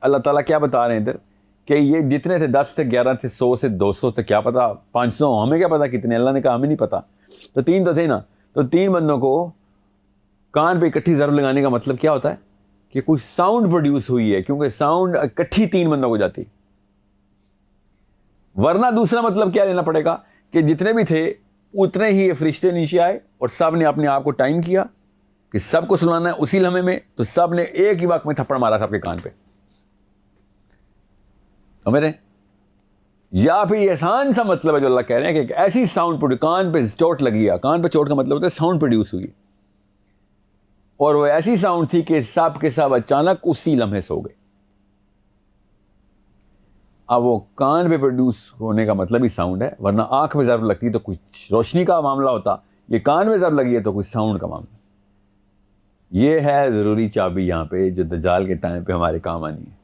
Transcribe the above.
اللہ تعالیٰ کیا بتا رہے ہیں ادھر کہ یہ جتنے تھے 10 تھے 11 تھے 100 سے 200 تھے, کیا پتا 500, ہمیں کیا پتا کتنے, اللہ نے کہا ہمیں نہیں پتا. تو 3 تو تھے نا, تو 3 بندوں کو کان پہ اکٹھی ضرب لگانے کا مطلب کیا ہوتا ہے کہ کوئی ساؤنڈ پروڈیوس ہوئی ہے, کیونکہ ساؤنڈ اکٹھی 3 بندوں کو جاتی. ورنہ دوسرا مطلب کیا لینا پڑے گا کہ جتنے بھی تھے اتنے ہی فرشتے نیچے آئے اور سب نے اپنے آپ کو ٹائم کیا کہ سب کو سنانا ہے اسی لمحے میں, تو سب نے ایک ہی وقت میں تھپڑ مارا سب کے کان پہ. سمجھ, یا پھر یہ آسان سا مطلب ہے جو اللہ کہہ رہے ہیں کہ ایک ایسی ساؤنڈ کان پہ چوٹ لگی ہے, کان پہ چوٹ کا مطلب ہوتا ہے ساؤنڈ پروڈیوس ہوئی, اور وہ ایسی ساؤنڈ تھی کہ سب کے سب اچانک اسی لمحے سو گئے. اب وہ کان پہ پروڈیوس ہونے کا مطلب ہی ساؤنڈ ہے, ورنہ آنکھ میں ضرب لگتی تو کچھ روشنی کا معاملہ ہوتا, یہ کان میں ضرب لگی ہے تو کچھ ساؤنڈ کا معاملہ. یہ ہے ضروری چابی یہاں پہ جو دجال کے ٹائم پہ ہمارے کام آنی ہے.